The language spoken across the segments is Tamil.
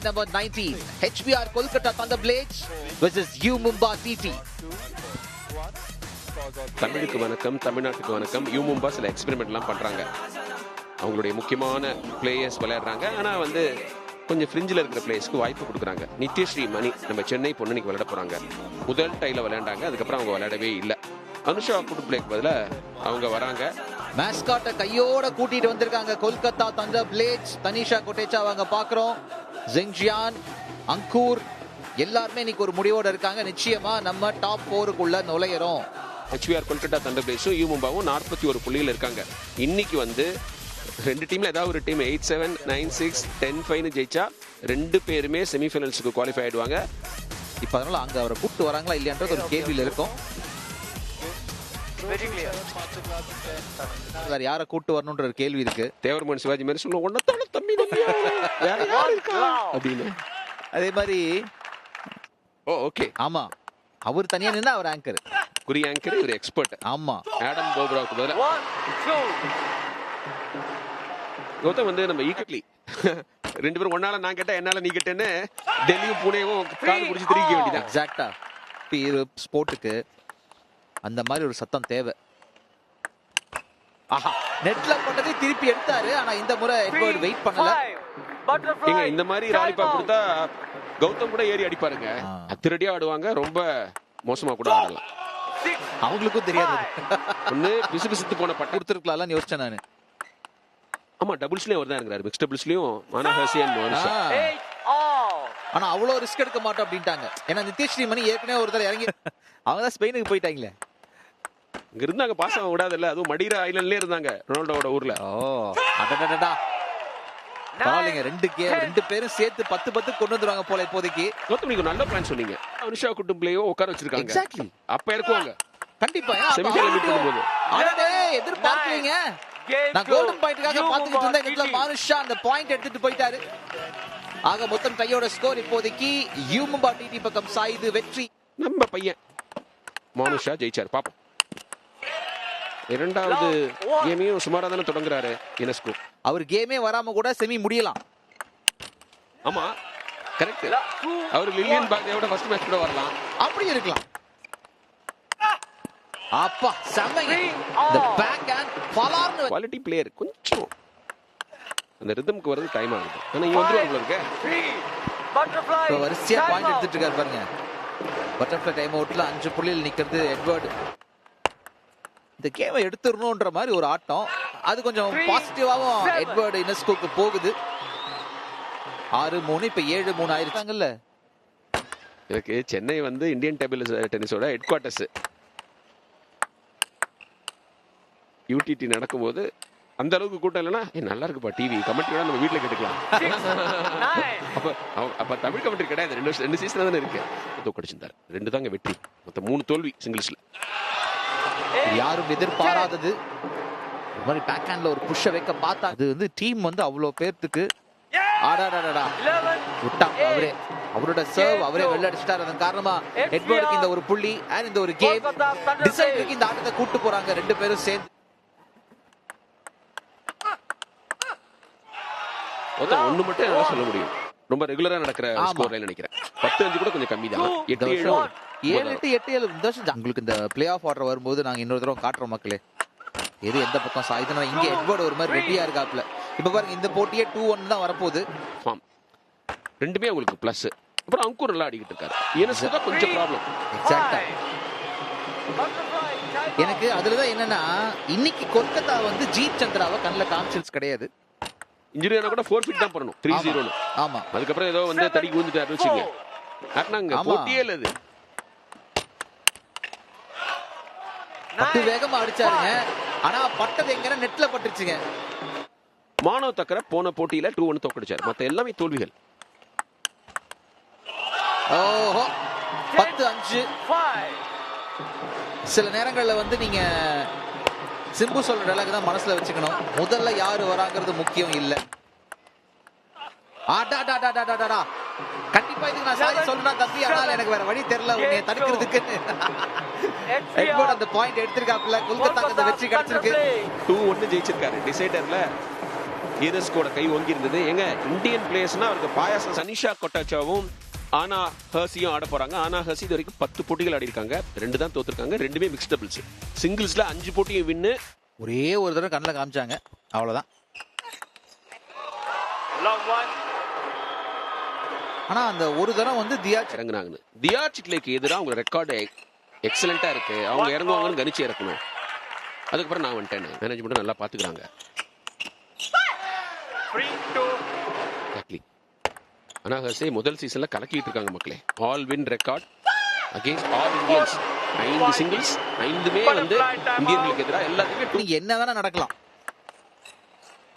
number 19. HBR Kolkata Thunder Blades versus U Mumba TT. தமிழுக்கு வணக்கம், தமிழ்நாட்டுக்கு வணக்கம். யூ மும்பா சில எக்ஸ்பெரிமெண்ட்லாம் பண்றாங்க. அவங்களுடைய முக்கியமான பிளேயர்ஸ் விளையாடுறாங்க. ஆனா கொஞ்சம் ஃப்ரிஞ்சில் இருக்கிற பிளேயர்ஸ்க்கு வாய்ப்பு கொடுக்குறாங்க. நித்யஸ்ரீ மணி நம்ம சென்னை பொண்ணுக்கு விளையாட போறாங்க. முதல் டைல விளையாண்டாங்க, அதுக்கப்புறம் அவங்க விளையாடவே இல்லை. அனுஷா குடுப்ளேக்கு பதில அவங்க வராங்க. மேஸ்காட்டை கையோட கூட்டிட்டு வந்திருக்காங்க கொல்கத்தா தண்டர் பிளேட்ஸ். தனிஷா கொட்டேச்சா அவங்க பாக்குறோம். ஜிங்ஜியான், அங்கூர் எல்லாருமே இன்னைக்கு ஒரு முடிவோட இருக்காங்க. நிச்சயமா நம்ம டாப் 4க்குள்ள நுழையிறோம். ஹெச்பிஆர் கொல்கத்தா தண்டர் பிளேட்ஸும் யூ மும்பாவும் 41 புள்ளிகள் இருக்காங்க. இன்னைக்கு ரெண்டு டீம்ல ஏதாவது ஒரு டீம் 8-7, 9-6, 10-5 ஜெயிச்சா ரெண்டு பேருமே செமிஃபைனல்ஸுக்கு குவாலிஃபை ஆயிடுவாங்க. இப்போ அதனால அங்க அவரை கூப்பிட்டு வராங்களா இல்லையான்றது ஒரு கேள்வியில் இருக்கும். வேற யாரை கூட்டு வரணும்ன்ற ஒரு கேள்வி இருக்கு. தேவர்மன் சிவாஜி மாதிரி சொல்லுவோம், ஒன்னத்தான தம்பி அப்படின்னு. அதே மாதிரி ஓகே, ஆமா, அவர் தனியா நின்னா அவர் ஆங்கர், குறி ஆங்கர், இவர் எக்ஸ்பர்ட். ஆமா, ஆடம் போப்ராவுக்கு பதிலா கௌதம் நம்ம ஈக்குவலி ரெண்டு பேரும் ஒன்னால நான் கேட்டா என்னால நீ கேட்டேன்னு டெல்லியும் புனேவும் கால் பிடிச்சி திருக்க வேண்டியதான். எக்ஸாக்டா ஸ்போர்ட்டுக்கு அந்த மாதிரி ஒரு சத்தம் தேவை. ஆஹா, நெட்ல போட்டதே திருப்பி எடுத்தாரு. ஆனா இந்த முறை எட்வர்ட் வெயிட் பண்ணல. இந்த மாதிரி ராலிபா கொடுத்தா கௌதம் கூட ஏறி அடிப்பாருங்க. அதிரடியா ஆடுவாங்க, ரொம்ப மோசமா கூட ஆடலாம். அவங்களுக்கும் தெரியாது. ஒண்ணு பிசு பிசுத்து போன பட்டு கொடுத்துருக்கலாம் யோசிச்சேன் நானு. ஆமா, டபுள்ஸ்லயும் அவர் தான் இருக்கிறாரு. மிக்ஸ் டபுள்ஸ்லயும் ஆனா அவ்வளவு ரிஸ்க் எடுக்க மாட்டோம் அப்படின்ட்டாங்க. ஏன்னா நித்யஸ்ரீ மணி ஏற்கனவே ஒருத்தர் இறங்கி அவங்க தான் ஸ்பெயினுக்கு போயிட்டாங்களே. இங்க இருந்தாங்க, பாஸ் ஆக விடாதுல்ல. அதுவும் மடிரா ஐலண்ட்லயே இருந்தாங்க ரொனால்டோட ஊர்ல. பரவாயில்லைங்க, ரெண்டு பேரும் சேர்த்து 10-10 கொண்டு வந்துருவாங்க போல இப்போதைக்கு. நீங்க நல்ல பிளான் சொன்னீங்க. அனுஷா குடுப்ளேயோ உட்கார வச்சிருக்காங்க. எக்ஸாக்ட்லி, அப்ப இறக்குவாங்க கண்டிப்பா. செமிஃபைனல் மீட் பண்ணும்போது எதிர்பார்க்கலீங்க. நான் கோல்டன் பாயிண்ட்காக பாத்துக்கிட்டு இருந்தேன். இதுல மானுஷா அந்த பாயிண்ட் எடுத்துட்டு போயிட்டாரு. ஆக மொத்தம் கையோட ஸ்கோர் இப்போதைக்கு யூ மும்பா டிடி பக்கம் சாயுது. வெற்றி நம்ம பையன் மானுஷா ஜெயிச்சார். பாப்போம். இரண்டாவது கேமையும் சுமாரா தானே தொடங்குறாரு யுனெஸ்கோ. அவர் கேமே வராம கூட செமி முடியலாம். ஆமா, கரெக்ட். அவர் லில்லியன் பாக்லியோட ஃபர்ஸ்ட் மேட்ச் கூட வரலாம். அப்படி இருக்கலாம். அப்பா செமைங்க. the back and பலார்னு குவாலிட்டி பிளேயர். கொஞ்சம் அந்த ரிதம்க்கு வரது டைம் ஆகுது. ஆனா இங்க வந்துருவாங்க இருக்க. இப்போ வரிசையா பாயிண்ட் எடுத்துட்டு இருக்காரு பாருங்க. பட்டர்ஃப்ளை டைம் அவுட்ல 5 புள்ளியில் நிக்கிறது எட்வர்ட். இந்த கேமை எடுத்துடணும்ன்ற மாதிரி ஒரு ஆட்டம். அது கொஞ்சம் பாசிட்டிவாவும் எட்வர்ட் யுனெஸ்கோக்கு போகுது. 6-3 இப்ப 7-3 ஆயிருக்காங்கல்ல. எனக்கு சென்னை இந்தியன் டேபிள் டென்னிஸோட ஹெட் குவார்ட்டர்ஸ். யூடிடி நடக்கும்போது அந்த அளவுக்கு கூட்டம் இல்லைன்னா நல்லா இருக்குப்பா டிவி கமெண்ட்ரி நம்ம வீட்டுல கேட்டுக்கலாம். அப்ப தமிழ் கமெண்ட்ரி கிடையாது. ரெண்டு சீசன் தானே இருக்கு. தோக்கடிச்சிருந்தாரு. 2 தாங்க வெற்றி, மொத்தம் 3 தோல்வி சிங்கிள்ஸ்ல. யாரும் எதிர்பாராதது. ஒரு மாதிரி பேக் ஹேண்ட்ல ஒரு புஷ் வைக்க பார்த்தா அது டீம் அவ்வளவு பேர்த்துக்கு அவரே அவரோட சர்வ் அவரே வெள்ள அடிச்சிட்டாரு. அதன் காரணமா எட்வர்டுக்கு இந்த ஒரு புள்ளி அண்ட் இந்த ஒரு கேம் டிசைடருக்கு இந்த ஆட்டத்தை கூட்டு போறாங்க ரெண்டு பேரும் சேர்ந்து. ஒண்ணு மட்டும் என்னால சொல்ல முடியும், ரொம்ப ரெகுலரா நடக்கிற ஸ்கோர்ல நினைக்கிறேன் 10-5 கூட கொஞ்சம் கம்மி தான். 7-8 இந்த வருஷம் உங்களுக்கு இந்த பிளே ஆஃப் ஆர்டர் வரும்போது நாங்க இன்னொரு தடவை காட்டுறோம் மக்களே எது எந்த பக்கம் சாயுதுன்னா. இங்க எட்வர்ட் ஒரு மாதிரி ரெடியா இருக்காப்ல. இப்ப பாருங்க இந்த போட்டியே 2-1 தான் வரப்போகுது. ரெண்டுமே உங்களுக்கு பிளஸ். அப்புறம் அங்கூர் நல்லா அடிக்கிட்டு இருக்காரு. யுனெஸ்கோ கொஞ்சம் ப்ராப்ளம். எக்ஸாக்ட்டா எனக்கு அதுலதான் என்னன்னா இன்னைக்கு கொல்கத்தா ஜீத் சந்திராவை கண்ணில் கான்சியன்ஸ் கிடையாது. இன்ஜுரி ஆனா கூட 4 ஃபீட் தான் பண்ணணும் 3-0. ஆமா, அதுக்கப்புறம் ஏதோ தடி கூந்துட்டாரு வச்சுங்க. ஆட்னாங்க போட்டியே இல்ல. அது பட்டு வேகமா அடிச்சாருங்க. ஆனா பட்டது எங்கன்னா நெட்ல பட்டுச்சுங்க. மானவ் தக்கர போன போட்டியில 2-1 தோக்கடிச்சார். மத்த எல்லாமே தோல்விகள். ஓஹோ 10-5. சில நேரங்கள்ல நீங்க சிம்பு சொல்ற டயலாக் தான் மனசுல வச்சுக்கணும். முதல்ல யாரு வராங்கிறது முக்கியம் இல்ல. கண்டிப்பா இதுக்கு நான் சாரி சொல்றேன் தம்பி, ஆனால் எனக்கு வேற வழி தெரியல உன்னை தடுக்கிறதுக்கு. அந்த பாயிண்ட் எடுத்திருக்காப்ல. கொல்கத்தாக்கு அந்த வெற்றி கிடைச்சிருக்கு. 2-1 ஜெயிச்சிருக்காரு. டிசைடர்ல ஈரஸ்கோட கை ஓங்கி இருந்தது. எங்க இந்தியன் பிளேயர்ஸ்னா அவருக்கு பாயாசம். தனிஷா கொட்டாச்சாவும் ஆனா ஹர்சியும் ஆட போறாங்க. ஆனா ஹர்சி இது வரைக்கும் 10 போட்டிகள் ஆடி இருக்காங்க, 2 தான் தோத்துருக்காங்க, 2மே மிக்ஸ்ட் டபுள்ஸ். சிங்கிள்ஸ்ல 5 போட்டியும் வின்னு. ஒரே ஒரு தடவை கண்ணில் காமிச்சாங்க, அவ்வளவுதான். ஆனா அந்த ஒரு தடவை வந்து இறங்குனாங்க. தியா சிட்லேக்கு எதிராக அவங்க ரெக்கார்டு எக்ஸலண்டா இருக்கு. அவங்க இறங்குவாங்கன்னு கணிச்சு இறக்கணும். அதுக்கப்புறம் நான் வந்துட்டேன். மேனேஜ்மெண்ட் நல்லா பாத்துக்கிறாங்க. ஆனா ஹர்சி முதல் சீசன்ல கலக்கிட்டு இருக்காங்க மக்களே. All win record against all Indians. 5 singles, 5மே வந்து இந்தியர்களுக்கு எதிராக. எல்லாத்துக்குமே என்னதானே நடக்கலாம்.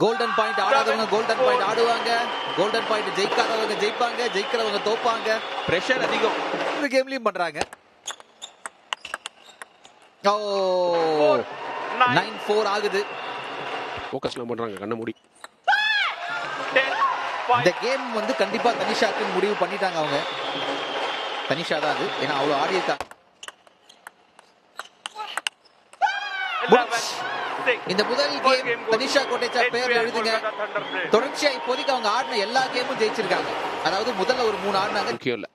கோல்டன் பாயிண்ட் ஆடாதவங்க கோல்டன் பாயிண்ட் ஆடுவாங்க, கோல்டன் பாயிண்ட் ஜெயிக்காதவங்க ஜெயிப்பாங்க, ஜெயிக்கிறவங்க தோப்பாங்க. பிரஷர் அதிகம் இந்த கேம்லயும் பண்றாங்க. ஓ 9-4 ஆகுது. ஃபோக்கஸ்ல பண்றாங்க கண்ண மூடி. இந்த கேம் வந்து கண்டிப்பா தனிஷாக்கு முடிவு பண்ணிட்டாங்க அவங்க. தனிஷா தான் அது, ஏன்னா அவ்வளவு ஆடி இருக்காங்க. இந்த முதல் கேம் தனிஷா கோட்டேச்சா பேர்ல எழுதுங்க. தொடர்ச்சியா இப்போதைக்கு அவங்க ஆடின எல்லா கேமும் ஜெயிச்சிருக்காங்க. அதாவது முதல்ல ஒரு 3 ஆடினாங்க. முக்கியம் இல்ல,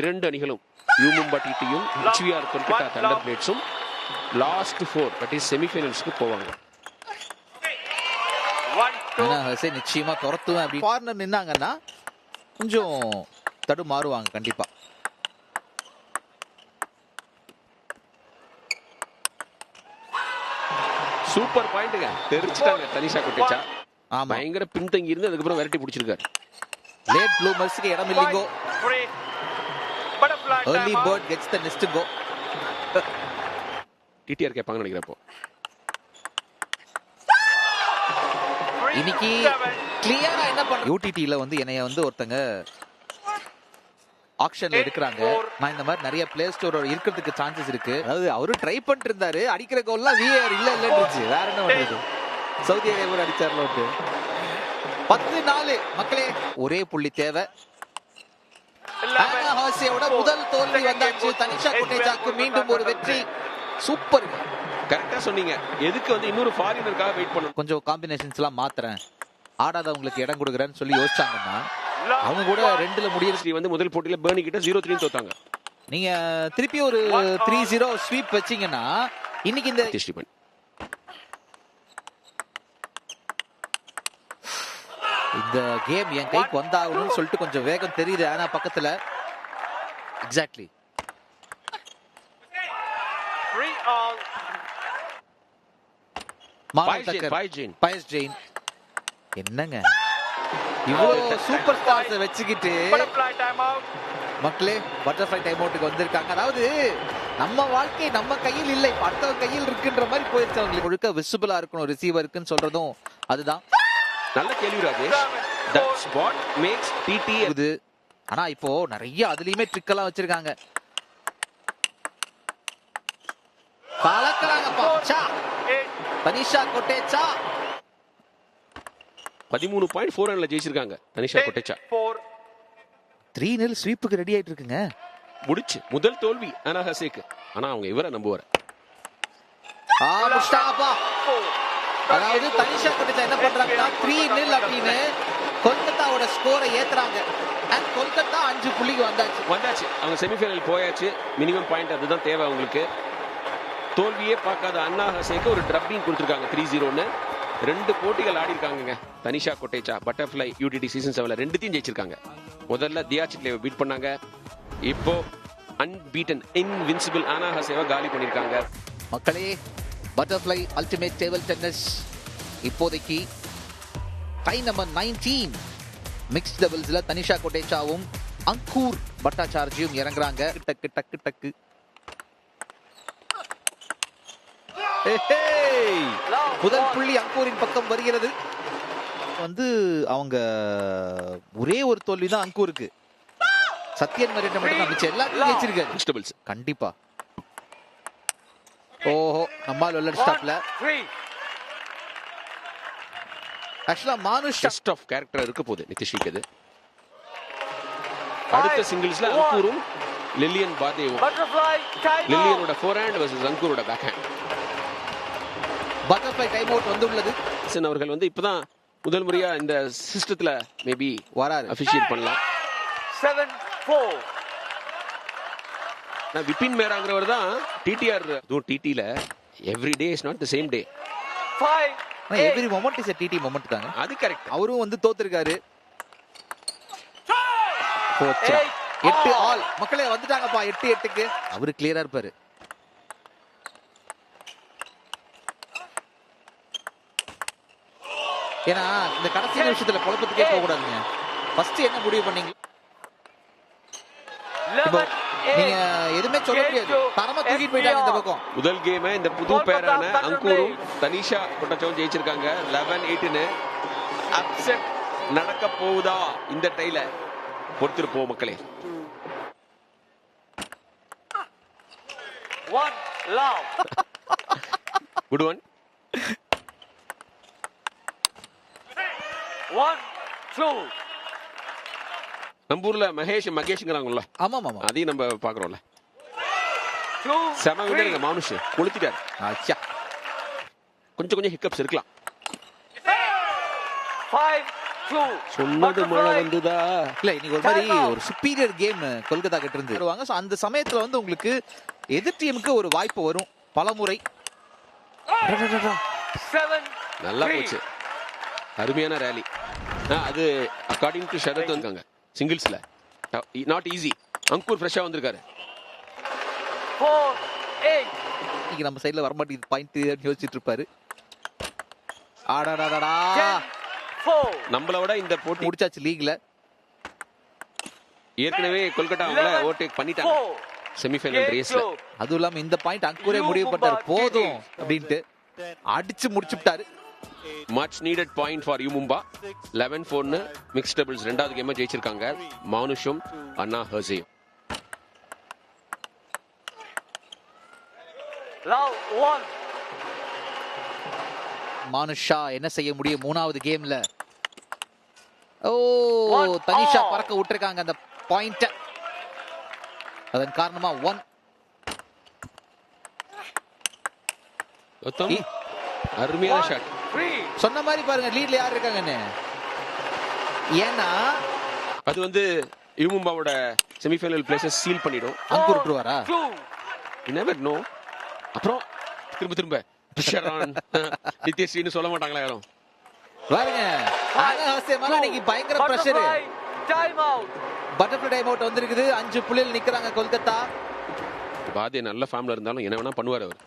2 அணிகளும் யூமும்பா டிடியும் HVR கொல்கத்தா தண்டர் பிளேட்ஸும் லாஸ்ட் 4 தட் இஸ் செமிஃபைனல்ஸ்க்கு போவாங்க. நிச்சயமா துரத்துவேன் அப்படி கார்னர் நின்னாங்கன்னா கொஞ்சம் தடுமாறுவாங்க கண்டிப்பா. சூப்பர் பாயிண்ட்ங்க, தெரிஞ்சிட்டாங்க தனிஷா கொட்டேச்சா. ஆமா, பயங்கர பின்தங்கி இருந்து அதுக்கப்புறம் விரட்டி பிடிச்சிருக்காரு. லேட் ப்ளூமர்ஸ்க்கு இடம் இல்லைங்கோ. early bird gets the nest go. டிடிஆர் கேட்பாங்க நினைக்கிறப்போ. இன்னைக்கு கிளியரா என்ன பண்ற யூடிடில வந்து என்னைய வந்து ஒருத்தங்க ஆக்ஷன்ல எடுக்கிறாங்க. நான் இந்த மாதிரி நிறைய பிளே ஸ்டோர் இருக்கிறதுக்கு சான்சஸ் இருக்கு. அதாவது அவரு ட்ரை பண்ணிட்டு இருந்தாரு, அடிக்கிற கோல்லாம் விஏஆர் இல்லன்னுச்சு. வேற என்ன பண்றது, சவுதி அரேபியா அடிச்சார்ல. 10-4 மக்களே, ஒரே புள்ளி தேவை. ஹர்சியோட முதல் தோல்வி வந்தாச்சு. தனிஷா கொட்டேச்சாக்கு மீண்டும் ஒரு வெற்றி. சூப்பர், கரெக்டா சொன்னீங்க. எதுக்கு வந்து இன்னொரு ஃபாரினருக்காக வெயிட் பண்ணணும். கொஞ்சம் காம்பினேஷன்ஸ் எல்லாம் மாத்துறேன், ஆடாதவங்களுக்கு இடம் கொடுக்குறேன்னு சொல்லி யோசிச்சாங்கன்னா அவங்க கூட 2ல முடியுது. வந்து முதல் போட்டியில பர்னி கிட்ட 0-3 தோத்தாங்க. நீங்க திருப்பி ஒரு 3-0 ஸ்வீப் வச்சீங்கன்னா இன்னைக்கு இந்த கேம் என் கைக்கு வந்தாகணும்னு சொல்லிட்டு கொஞ்சம் வேகம் தெரியுது. ஆனா பக்கத்துல எக்ஸாக்ட்லி பயஸ் ஜெயின் என்னங்க இவ்வளவு சூப்பர் ஸ்டார்ஸ் வச்சுக்கிட்டு மக்களே பட்டர்ஃப்ளை டைம் அவுட்டுக்கு வந்திருக்காங்க. அதாவது நம்ம வாழ்க்கை நம்ம கையில் இல்லை, அடுத்தவங்க கையில் இருக்குன்ற மாதிரி போயிருச்சு. அவங்களுக்கு முழுக்க விசிபிளா இருக்கணும் ரிசீவருக்குன்னு சொல்றதும் அதுதான். நல்ல கேள்வி ராஜேஷ். தட்ஸ் வாட் மேக்ஸ் டிடி இது. ஆனா இப்போ நிறைய அதுலயுமே ட்ரிக் எல்லாம் வச்சிருக்காங்க. கலக்கறாங்கப்பா. தனிஷா கொட்டேச்சா 13.4 ரன்ல ஜெயிச்சிருக்காங்க தனிஷா கொட்டேச்சா. 3-0 ஸ்வீப்புக்கு ரெடி ஆயிட்டு இருக்குங்க. முடிச்சு முதல் தோல்வி ஆனா ஹர்சிக்கு. ஆனா அவங்க இவரை நம்புவார். முஸ்தாபா, அதாவது தனிஷா கொட்டேச்சா என்ன பண்றாங்கன்னா 3-0 அப்படின்னு கொல்கத்தாவோட ஸ்கோரை ஏத்துறாங்க. அண்ட் கொல்கத்தா 5 புள்ளிக்கு வந்தாச்சு. அவங்க செமிஃபைனல் போயாச்சு. மினிமம் பாயிண்ட் அதுதான் தேவை அவங்களுக்கு. தோல்வியே பார்க்காத அண்ணா ஹசேக்கு ஒரு ட்ரப்பிங் கொடுத்துருக்காங்க 3-0ன்னு. 2 போட்டிகள் ஆடி இருக்காங்க Tanisha Kotecha. Butterfly UTT season 7ல 2த்தையும் ஜெயிச்சிருக்காங்க. முதல்ல தியா சிட்லேவை பீட் பண்ணாங்க. இப்போ அன்பீட்டன் இன்வின்சிபிள் அண்ணா ஹசேவை காலி பண்ணிருக்காங்க. மக்களே, பட்டர்ஃப்ளை அல்டிமேட் டேபிள் டென்னிஸ் இப்போதைக்கு டை நம்பர் 19 மிக்ஸ்ட் டபுள்ஸ்ல தனிஷா கொட்டேச்சாவும் அங்கூர் பட்டாச்சார்ஜியும் இறங்குறாங்க. டக்கு டக்கு டக்கு. முதல் புள்ளி அங்கூரின் பக்கம் வருகிறது. வந்து அவங்க ஒரே ஒரு தோல்வி தான் அங்கூருக்கு. சத்யன் மரிட்ட மட்டும் தான் மிச்சம் எல்லாத்தையும் ஜெயிச்சிருக்காரு. கண்டிப்பா. ஓஹோ, நம்மால் வெல்லட் ஸ்டாப்ல ஆக்சுவலா மானுஷ் டெஸ்ட் ஆஃப் கேரக்டர் இருக்க போகுது நிதிஷ்க்கு. இது அடுத்த சிங்கிள்ஸ்ல அங்கூரும் லில்லியன் பாதேவும். லில்லியனோட ஃபோர்ஹேண்ட் வெர்சஸ் அங்கூரோட பேக்ஹேண்ட். பட்டர்ஃப்ளை டைம் அவுட் வந்துள்ளது. அவர்கள் வந்து இப்பதான் முதல் முறையா இந்த சிஸ்டத்துல மேபி வராரு. அபிஷியேட் பண்ணலாம். 7-4. விபின் மேராங்கிறவர் தான் டிடிஆர். டிடில every day is not the same day. 5. Every moment is a TT moment தாங்க. அது கரெக்ட். அவரும் வந்து தோத்துருக்காரு. போச்சா 8 ஆல். மக்களே வந்துட்டாங்கப்பா 8-8க்கு. அவரு கிளியரா இருப்பாரு. ஏன்னா இந்த கடைசி நிமிஷத்துல குழப்பத்துக்கே போக கூடாதுங்க. ஃபர்ஸ்ட் என்ன முடிவு பண்ணீங்க? இப்போ 11-8. நீங்க எதுவுமே சொல்ல முடியாது. தரமா தூக்கிட்டு போயிட்டாங்க இந்த பக்கம். முதல் கேம் இந்த புது பேரான அங்கூரும் தனிஷா கொட்டச்சவும் ஜெயிச்சிருக்காங்க 11-8ன்னு. அப்செட் நடக்க போகுதா இந்த டைல? பொறுத்திருப்போம் மக்களே. 1 love. Good one. 1-2. நம்ம ஊர்ல மகேஷ்ங்கிறாங்கல்ல, ஆமா ஆமா. அதையும் நம்ம பாக்குறோம்ல. 2. செம விண்டருங்க மானுஷ். கொளுத்திட்டாரு. ஆச்சா. கொஞ்சம் ஹிக்கப்ஸ் இருக்கலாம். 5-2. சொன்னது மழை வந்துதா? இல்ல இன்னைக்கு ஒரு மாதிரி ஒரு சுப்பீரியர் கேம் கொல்கத்தா கிட்ட இருந்து வருவாங்க. சோ அந்த சமயத்துல வந்து உங்களுக்கு எதிர் டீமுக்கு ஒரு வாய்ப்பு வரும் பலமுறை. 7. நல்லா போச்சு. அருமையான ரேலி. அது அக்கார்டிங் டு ஷரத் வந்தாங்க சிங்கிள்ஸ்ல. Not easy. அங்கூர் ஃப்ரெஷ்ஷா வந்திருக்காரு. 4-8. இன்னைக்கு நம்ம சைடுல வர மாட்டேங்குது பாயிண்ட் யோசிச்சுட்டு இருப்பாரு. ஆடாடாடா 10-4. நம்மள விட இந்த போட்டி முடிச்சாச்சு லீக்ல. ஏற்கனவே கொல்கட்டா அவங்கள ஓவர்டேக் பண்ணிட்டாங்க செமிஃபைனல் ரேஸ்ல. அதுவும் இல்லாம இந்த பாயிண்ட் அங்கூரே முடிவு பண்ணாரு போதும் அப்படின்ட்டு அடிச்சு முடிச்சுட்டாரு. Much needed point for U Mumba. 11-4ன்னு மிக்ஸ்ட் டபுள்ஸ் ரெண்டாவது கேம் ஜெயிச்சிருக்காங்க மானுஷும் அண்ணா ஹர்சேயும். Love 1. மானுஷா என்ன செய்ய முடியும் மூணாவது கேம்ல? ஓ தனிஷா பறக்க விட்டுருக்காங்க அந்த பாயிண்ட். அதன் காரணமா 1. கௌதம் அருமையான ஷாட். 3. சொன்ன மாதிரி பாருங்க லீட்ல யார் இருக்காங்கன்னு. ஏன்னா அது வந்து யூமும்பாவோட செமிஃபைனல் பிளேஸஸ் சீல் பண்ணிடும். அங்கூர் விட்டுருவாரா? 2. You never know. அப்புறம் திரும்ப ஷரான் நித்யஸ்ரீன்னு சொல்ல மாட்டாங்களா யாரும்? பாருங்க இன்னைக்கு பயங்கர pressure. Time out. Butterfly time out வந்திருக்குது. 5 புள்ளியில் நிக்கிறாங்க கொல்கத்தா. பாதே நல்ல ஃபார்ம்ல இருந்தாலும் என்ன வேணா பண்ணுவார் அவர்.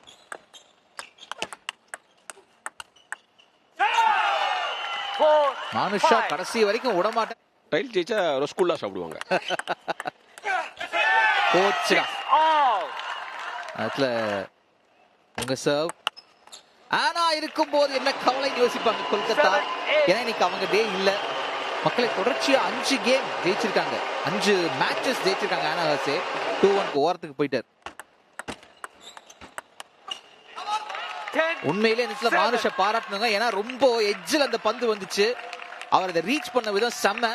4. மானுஷா கடைசி வரைக்கும் விட மாட்டேன். டைல் ஜெயிச்சா ரசகுல்லா சாப்பிடுவாங்க. கோச்சா All. அதுல உங்க சர்வ் ஆனா இருக்கும் போது என்ன கவலை யோசிப்பாங்க கொல்கத்தா. ஏன்னா இன்னைக்கு அவங்க டே இல்ல. மக்களை தொடர்ச்சியா 5 கேம் ஜெயிச்சிருக்காங்க. 5 மேட்சஸ் ஜெயிச்சிருக்காங்க. ஆனா ஹர்சே 2-1 ஓரத்துக்கு போயிட்டார். உண்மையிலே இந்த மானுஷ பாராட்டணுங்க. ஏன்னா ரொம்ப எட்ஜில் அந்த பந்து வந்துச்சு. அவர் அதை ரீச் பண்ண விதம் செம்ம.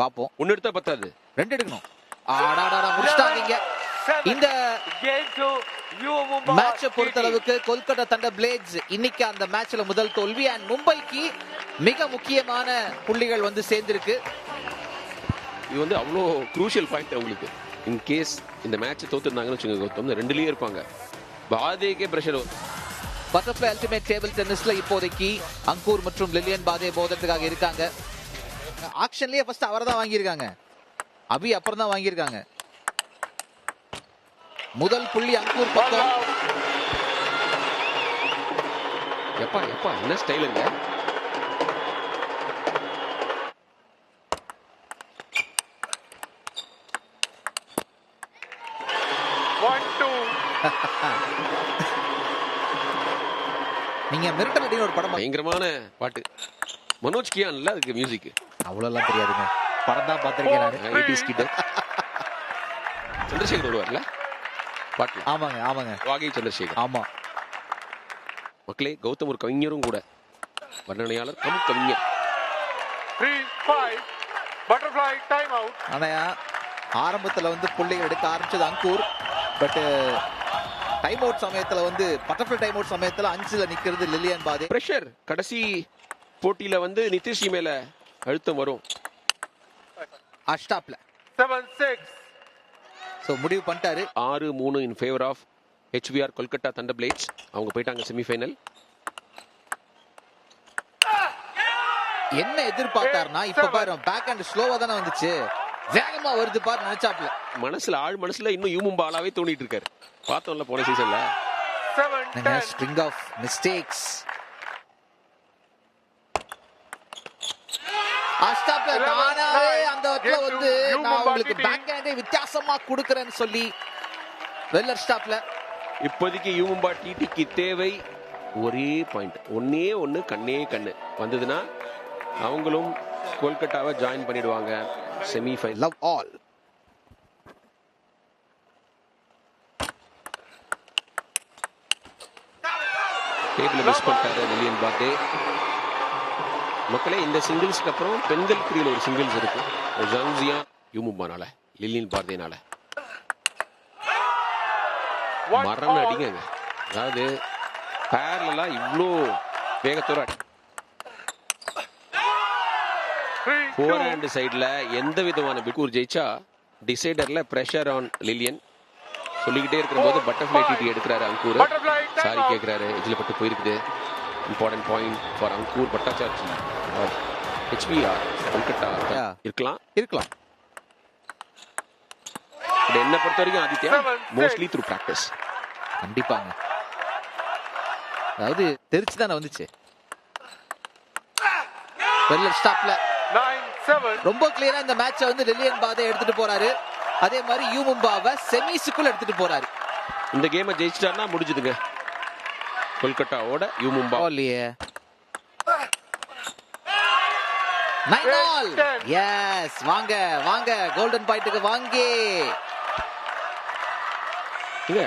பாப்போம். 1 எடுத்தா பத்தாது, 2 எடுக்கணும். ஆடாடாடா முடிச்சிட்டாங்க. இந்த மேட்சை பொறுத்தளவுக்கு கொல்கத்தா தண்டர் பிளேட்ஸ் இன்னைக்கு அந்த மேட்ச்ல முதல் தோல்வி. அண்ட் மும்பைக்கு மிக முக்கியமான புள்ளிகள் வந்து சேர்ந்திருக்கு. இது வந்து அவ்வளோ குரூஷியல் பாயிண்ட் அவங்களுக்கு. இன் கேஸ் இந்த மேட்ச் தோத்துருந்தாங்கன்னு வச்சுக்கோங்க கௌதம், 2லயே இருப்பாங்க. பாதேக்கே பிரஷர். பட்டர்ஃப்ளை அல்டிமேட் டேபிள் டென்னிஸ்ல இப்போதைக்கு அங்கூர் மற்றும் லிலியன் பாதே மோதத்துக்காக இருக்காங்க. ஆக்ஷன்லயே ஃபர்ஸ்ட் அவர் தான் வாங்கியிருக்காங்க. அபி அப்புறம் தான் வாங்கியிருக்காங்க. முதல் புள்ளி அங்கூர் பக்கம். எப்பா எப்பா என்ன ஸ்டைலுங்க. நீங்க மிரட்டல் அடின்னு ஒரு படம் பயங்கரமான பாட்டு. மனோஜ் கியான்ல அதுக்கு மியூசிக் அவ்வளவுலாம் தெரியாதுங்க. படம் தான் பார்த்திருக்கேன் நான். 80s kit. சந்திரசேகர் வருவார்ல பாட்டுல. ஆமாங்க ஆமாங்க. வாகை சந்திரசேகர். ஆமா மக்களே, கௌதம் ஒரு கவிஞரும் கூட. வர்ணனையாளர் கம் கவிஞர். 3-5 பட்டர்ஃப்ளை டைம் அவுட். ஆனா ஆரம்பத்துல வந்து புள்ளிகள் எடுக்க ஆரம்பிச்சது அங்கூர். பட் டைம் அவுட் சமயத்துல வந்து பட்டர்ஃப்ளை டைம் அவுட் சமயத்துல 5ல நிக்கிறது லில்லியன் பாதே. பிரஷர் கடைசி போட்டியில வந்து நிதிஷ் மேல அழுத்தம் வரும். அஷ்டாப்ல 7-6. சோ முடிவு பண்ணிட்டாரு. 6-3 in favour of HBR Kolkata Thunder Blades. அவங்க போயிட்டாங்க செமிஃபைனல். என்ன எதிர்பார்த்தாருன்னா இப்ப பாரு பேக் ஹேண்ட் ஸ்லோவா தானே வந்துச்சு, வேகமா வருது பாரு நினைச்சாப்ல. மனசுல மனசுல இன்னும் யூமும்பாலாவே தோணிட்டு இருக்காரு. பார்த்தோம்ல போன சீசன்ல 7-10. String of mistakes. அஷ்டாப்ல தானாவே அந்த இடத்துல வந்து நான் உங்களுக்கு பேக் ஹேண்டே வித்தியாசமா கொடுக்கறேன்னு சொல்லி வெல்லர் ஸ்டாப்ல. இப்போதைக்கு யூமும்பா டிடிக்கு தேவை ஒரே பாயிண்ட், ஒன்னே ஒன்னு, கண்ணே கண்ணு வந்ததுன்னா அவங்களும் கொல்கட்டாவை ஜாயின் பண்ணிடுவாங்க semi-final. Love all. Table miss பண்ணிட்டாரு லில்லியன் பாதே. மக்களே, இந்த சிங்கிள்ஸ்க்கு அப்புறம் பெண்கள் பிரிவில் ஒரு சிங்கிள்ஸ் இருக்கு. ஜாங்ஜியா யூமும்பானால, லில்லியன் பாதேனால மரண அடிங்க. அதாவது பேரலா இவ்வளோ வேகத்தோட ஃபோர் ஹேண்ட் சைடில் எந்த விதமான பிக்கூர் ஜெயிச்சா டிசைடர்ல பிரஷர் ஆன் லில்லியன் சொல்லிக்கிட்டே இருக்கும்போது பட்டர்ஃப்ளை டிடி எடுக்கிறாரு அங்கூர். சாரி கேட்கிறாரு, எஜ்ஜில் பட்டு போயிருக்குது. Important point for Ankur Bhattacharjee. HBR Kolkata இருக்கலாம். என்ன பொறுத்த வரைக்கும் ஆதித்யா மோஸ்ட்லி த்ரூ பிராக்டிஸ். கண்டிப்பாங்க, அதாவது தெரிச்சு தானே வந்துச்சு. வெல்லர் ஸ்டாப்ல 9-7. ரொம்ப கிளியரா இந்த மேட்சை வந்து லில்லியன் பாதே எடுத்துட்டு போறாரு. அதே மாதிரி யூமும்பாவை செமிஸுக்குள்ள எடுத்துட்டு போறாரு. இந்த கேமை ஜெயிச்சிட்டாருன்னா முடிஞ்சுதுங்க கொல்கட்டாவோட யூமும்பா. இல்லையே 9-all. எஸ், வாங்க வாங்க கோல்டன் பாயிண்ட்க்கு வாங்க.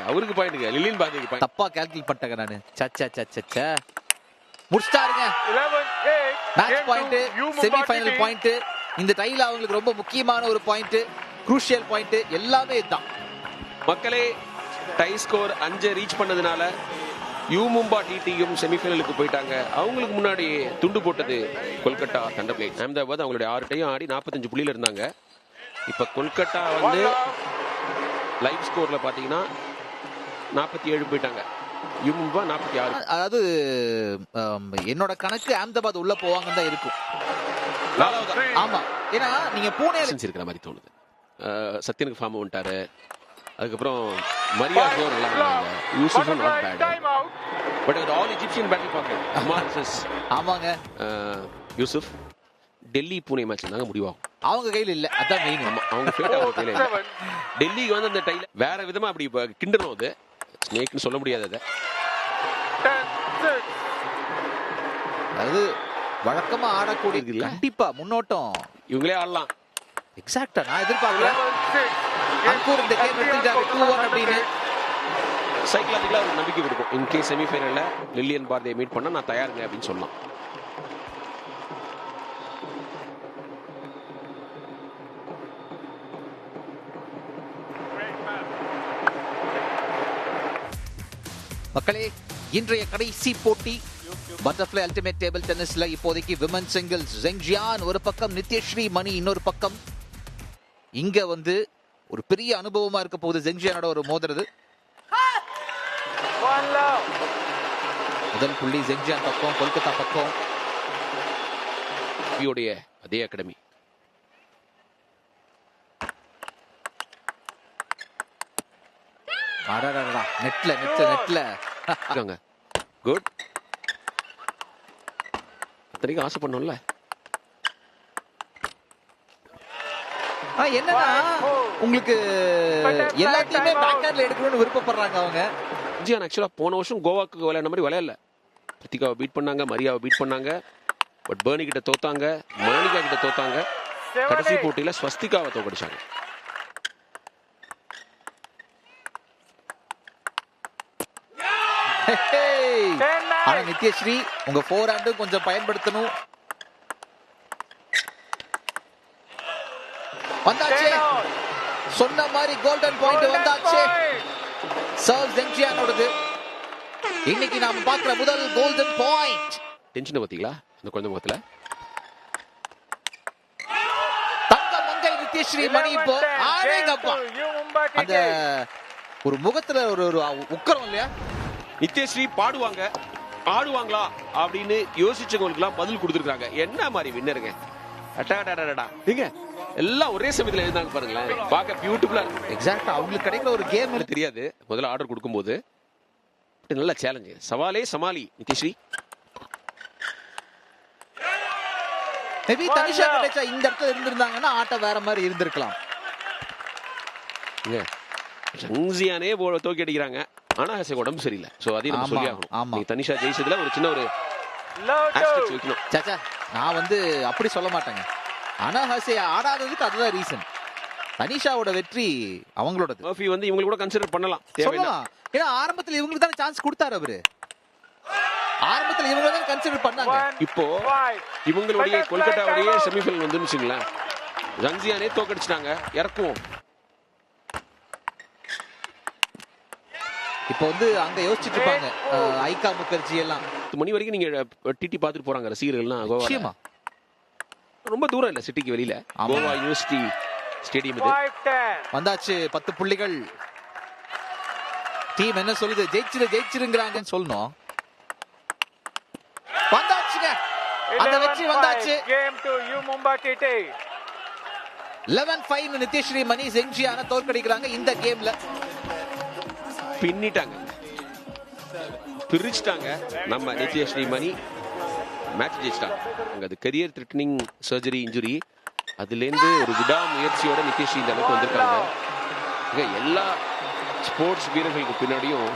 அவருக்கு பாயிண்ட்ங்க, லில்லியன் பாதேக்கு பாயிண்ட். தப்பா கால்குலேட் பண்ணிட்டேங்க நானு. சச்ச முடிச்சிட்டாருங்க. 11-8. Match point, semi-final point. இந்த டைல அவங்களுக்கு ரொம்ப முக்கியமான ஒரு பாயிண்ட், குரூஷியல் பாயிண்ட், எல்லாமே இதுதான். மக்களே, டை ஸ்கோர் 5 ரீச் பண்ணதுனால யூமும்பா டிடியும் செமிஃபைனலுக்கு போயிட்டாங்க. அவங்களுக்கு முன்னாடி துண்டு போட்டது கொல்கத்தா தண்டர் பிளேட்ஸ். அஹமதாபாத் அவங்களுடைய 6 டையும் ஆடி 45 புள்ளியில இருந்தாங்க. இப்ப கொல்கத்தா வந்து லைவ் ஸ்கோர்ல பாத்தீங்கன்னா 47 போயிட்டாங்க. யூமும்பா 46. அதாவது என்னோட கணக்கு அஹமதாபாத் உள்ள போவாங்கன்னு தான் இருக்கும். ஆமா, ஏன்னா நீங்க பூனே இருக்கிற மாதிரி தோணுது. சத்யனுக்கு ஃபார்ம் வந்துட்டாரு. அதுக்கப்புறம் மரியா ஜோர் நல்லா இருந்தாங்க. யூசுஃபும் நாட் பேட். பட் அது ஆல் இஜிப்சியன் பேட்டில் பார்க்கணும். அமார் வர்சஸ் ஆமாங்க யூசுஃப். டெல்லி பூனே மேட்ச் இருந்தாங்க, முடிவாகும். அவங்க கையில இல்ல, அதான் மெயின். அவங்க ஃபேட் அவங்க கையில இல்ல. டெல்லிக்கு வந்து அந்த டைல வேற விதமா அப்படி கிண்டணும். அது ஸ்னேக்னு சொல்ல முடியாது. அதை அது வழக்கமா ஆடக்கூடிய கண்டிப்பா முன்னோட்டம் இவங்களே ஆடலாம். எக்ஸாக்ட்டா நான் எதிர்பார்க்கிறேன். அங்கூர் இந்த கேம் எடுத்துட்டாரு 2-1 அப்படின்னு. சைக்கலாஜிக்கலா ஒரு நம்பிக்கை கொடுக்கும். இன்கேஸ் செமிஃபைனல்ல லில்லியன் பாதே மீட் பண்ணா நான் தயாருங்க அப்படின்னு சொல்லலாம். மக்களே, இன்றைய கடைசி போட்டி பட்டர்ஃப்ளை அல்டிமேட் டேபிள் டென்னிஸ்ல இப்போதைக்கு விமன் சிங்கிள்ஸ் ஜெங்ஜியான் ஒரு பக்கம், நித்யஸ்ரீ மணி இன்னொரு பக்கம். இங்க வந்து ஒரு பெரிய அனுபவமா இருக்க போகுது ஜெங்ஜியானோட ஒரு மோதுறது. முதல் புள்ளி ஜெங்ஜியான் பக்கம், கொல்கத்தா பக்கம். அதே அகாடமி நெட்ல குட். அத்தனைக்கும் ஆசை பண்ணோம்ல. என்னன்னா உங்களுக்கு எல்லாத்தையுமே பேக்ஹேண்ட்ல எடுக்கணும்னு விருப்பப்படுறாங்க அவங்க. ஜியான் ஆக்சுவலா போன வருஷம் கோவாக்கு விளையாட மாதிரி விளையாடல. பிரித்திகாவை பீட் பண்ணாங்க, மரியாவை பீட் பண்ணாங்க. பட் பர்னி கிட்ட தோத்தாங்க, மோனிகா கிட்ட தோத்தாங்க. கடைசி போட்டியில ஸ்வஸ்திகாவை தோக்கடிச்சாங்க. ஆனா நித்யஸ்ரீ உங்க ஃபோர் ஹேண்டும் கொஞ்சம் பயன்படுத்தணும். வந்தாச்சு, சொன்ன மாதிரி கோல்டன் பாயிண்ட் வந்தாச்சு. சர்வ் ஜெங்ஜியானோடது. இன்னைக்கு நாம பார்க்கிற முதல் கோல்டன் பாயிண்ட். டென்ஷனை பாத்தீங்களா அந்த குழந்தை முகத்துல? தங்க மங்கை நித்யஸ்ரீ மணி இப்போ ஆரேங்கப்பா. அந்த ஒரு முகத்துல ஒரு உக்கரம் இல்லையா? நித்யஸ்ரீ பாடுவாங்க ஆடுவாங்களா அப்படின்னு யோசிச்சவங்களுக்குலாம் பதில் கொடுத்துருக்காங்க. என்ன மாதிரி வின்னருங்க. அட்டாடாடாடா நீங்க எல்லாம் ஒரே சமயத்துல எழுந்தாங்க பாருங்களேன். பார்க்க பியூட்டிஃபுல்லா இருக்கு. எக்ஸாக்ட்டா அவங்களுக்கு கிடைக்கிற ஒரு கேம் தெரியாது முதல்ல ஆர்டர் கொடுக்கும்போது. நல்ல சேலஞ்சு. சவாலே சமாளி நித்யஸ்ரீ. மேபி தனிஷா கிடைச்சா இந்த இடத்துல இருந்திருந்தாங்கன்னா ஆட்டம் வேற மாதிரி இருந்திருக்கலாம். ஜங்ஜியானே தோக்கி அடிக்கிறாங்க. ஆனா உடம்பு சரியில்லை. சோ அதையும் நம்ம சொல்லி ஆகணும். தனிஷா ஜெயிச்சதுல ஒரு சின்ன ஒரு ஆஸ்டெக்ஸ் வைக்கணும். சாச்சா நான் வந்து அப்படி சொல்ல மாட்டேங்க. அனாஹாசே ஆடாததுக்கு அதுதான் ரீசன். தனிஷாவோட வெற்றி அவங்களோடது. மர்ஃபி வந்து இவங்க கூட கன்சிடர் பண்ணலாம். சொல்லலாம். ஏன்னா ஆரம்பத்துல இவங்களுக்கு தான் சான்ஸ் கொடுத்தாரு அவரு. ஆரம்பத்துல இவங்க தான் கன்சிடர் பண்ணாங்க. இப்போ இவங்களுடைய கொல்கட்டாவுடைய செமிஃபைனல் வந்துச்சுங்களேன். ஜங்ஜியானே தோக்கடிச்சிட்டாங்க. இறக்குவோம். இப்போ வந்து அங்க யோசிச்சுட்டு இருப்பாங்க ஐகா முகர்ஜி எல்லாம். 10 மணி வரைக்கும் நீங்க டிடி பாத்துட்டு போறாங்க ரசிகர்கள்லாம். கோவா ரொம்ப தூரம் இல்ல சிட்டிக்கு வெளியில. கோவா யூனிவர்சிட்டி ஸ்டேடியம் இது. வந்தாச்சு 10 புள்ளிகள். டீம் என்ன சொல்லுது? ஜெயிச்சிருங்கறாங்கன்னு சொல்லணும். வந்தாச்சுங்க. அந்த வெற்றி வந்தாச்சு. Game to you Mumbai TT. 11-5 Nithyasri மணி ஜெங்ஜியானை தோற்கடிக்கிறாங்க இந்த கேம்ல. பின்னிட்டாங்க, பிரிச்சுட்டாங்க. நம்ம நித்யஸ்ரீ மணி மேட்ச் ஜெயிச்சிட்டாங்க. அங்க அது கரியர் த்ரெட்டனிங் சர்ஜரி இன்ஜுரி. அதுலேருந்து ஒரு விடாமுயற்சியோட நித்யஸ்ரீ இந்த அளவுக்கு வந்திருக்காங்க. எல்லா ஸ்போர்ட்ஸ் வீரர்களுக்கு பின்னாடியும்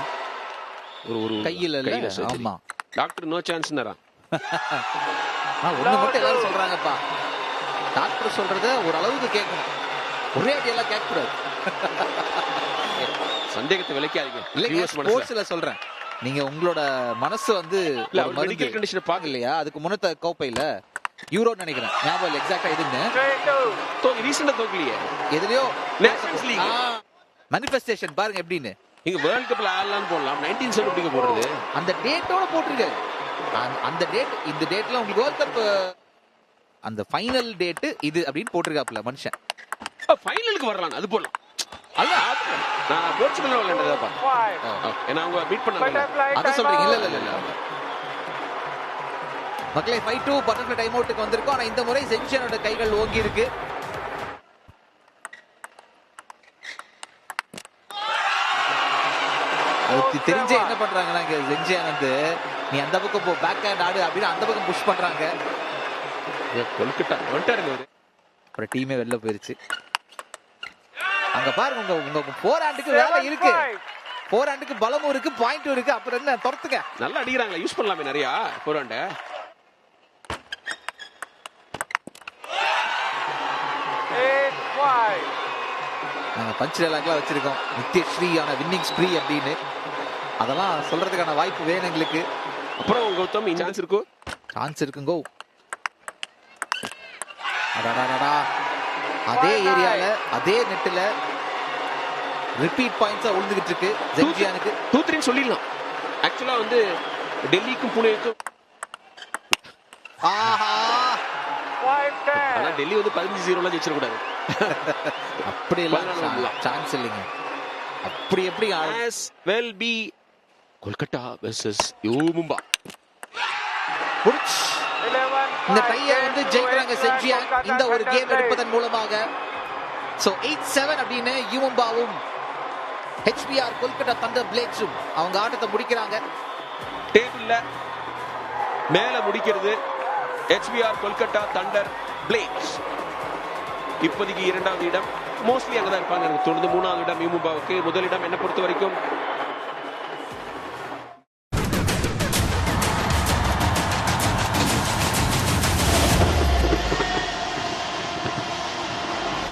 ஒரு கையில சர்ஜரி. Doctor no சான்ஸ்னாரா? ஒண்ணு மட்டும் எல்லாரும் சொல்றாங்கப்பா. டாக்டர் சொல்றத ஒரு அளவுக்கு கேட்கணும். ஒரே அடியெல்லாம் கேட்கக்கூடாது. சந்தேகத்தை விலைக்காதீங்க. ஸ்போர்ட்ஸ்ல சொல்றேன். நீங்க உங்களோட மனசு வந்து மெடிக்கல் கண்டிஷன் பாக்க இல்லையா? அதுக்கு முன்னத்த கோப்பையில யூரோ நினைக்கிறேன். ஞாபகம் எக்ஸாக்ட்டா எதுன்னு ரீசன்ட்டா தோக்கலையே. எதுலயோ நேஷன்ஸ் லீக் manifestation பாருங்க எப்படின்னு. நீங்க வேர்ல்ட் கப்ல ஆடலாம்னு போடலாம். 1970 போடுறது அந்த டேட்டோட போட்டுருக்காரு. அந்த டேட் இந்த டேட்ல உங்களுக்கு வேர்ல்ட் கப் அந்த ஃபைனல் டேட் இது அப்படின்னு போட்டுருக்காப்ல மனுஷன். ஃபைனலுக்கு வரலாம் அது போடலாம். நான் போர்ச்சுகல் விளையாண்டதா பார்த்தேன். ஏன்னா அவங்க பீட் பண்ணாங்க. அத சொல்றீங்க? இல்ல மக்களே 5-2 பட்டர்ஃப்ளை டைம் அவுட்டுக்கு வந்திருக்கோம். ஆனா இந்த முறை ஜெங்ஜியானோட கைகள் ஓங்கி இருக்கு. தெரிஞ்சே என்ன பண்றாங்கன்னா ஜெங்ஜியான் வந்து நீ அந்த பக்கம் போ, பேக் ஹேண்ட் ஆடு அப்படின்னு அந்த பக்கம் புஷ் பண்றாங்க. கொல்கட்டா வந்துட்டாருங்க. அப்புறம் டீமே வெளில போயிருச்சு. அங்க பாருங்க உங்க ஃபோர் ஹேண்டுக்கு வேலை இருக்கு. ஃபோர் ஹேண்டுக்கு பலமும் இருக்கு, பாயிண்ட்டும் இருக்கு. அப்புறம் என்ன துரத்துங்க. நல்லா அடிக்கிறாங்க. யூஸ் பண்ணலாமே நிறைய ஃபோர் ஹேண்ட். நாங்க பஞ்ச் டயலாக்லாம் வச்சிருக்கோம். நித்யஸ்ரீயான வின்னிங் ஸ்ப்ரீ அப்படின்னு. அதெல்லாம் சொல்றதுக்கான வாய்ப்பு வேணும் எங்களுக்கு. அப்புறம் கௌதம் சான்ஸ் இருக்கோ? சான்ஸ் இருக்குங்கோ. அதே ஏரியால அதே நெட்ல ரிப்பீட் பாயிண்ட்ஸா விழுந்துகிட்டு இருக்கு ஜெங்ஜியானுக்கு. 2-3 சொல்லிடலாம். ஆக்சுவலா வந்து டெல்லிக்கும் புனேக்கும் ஆனா டெல்லி வந்து 15-0 ஜெயிச்சிட கூடாது. அப்படி எல்லாம் சான்ஸ் இல்லைங்க. அப்படி எப்படி as well be Kolkata versus you Mumba. இந்த டையை வந்து ஜெயிக்கிறாங்க ஜெங்ஜியான் இந்த ஒரு கேம் எடுப்பதன் மூலமாக. சோ 8-7 அப்படின்னு யூ மும்பாவும் HBR கொல்கட்டா தண்டர் பிளேட்ஸும் அவங்க ஆட்டத்தை முடிக்கிறாங்க. டேபிள்ல மேல முடிக்கிறது HBR கொல்கட்டா தண்டர் பிளேட்ஸ். இப்போதைக்கு 2வது இடம் மோஸ்ட்லி அங்கதான் இருப்பாங்க எனக்கு தோணுது. 3வது இடம் யூ மும்பாவுக்கு. முதலிடம் என்ன பொறுத்த வரைக்கும்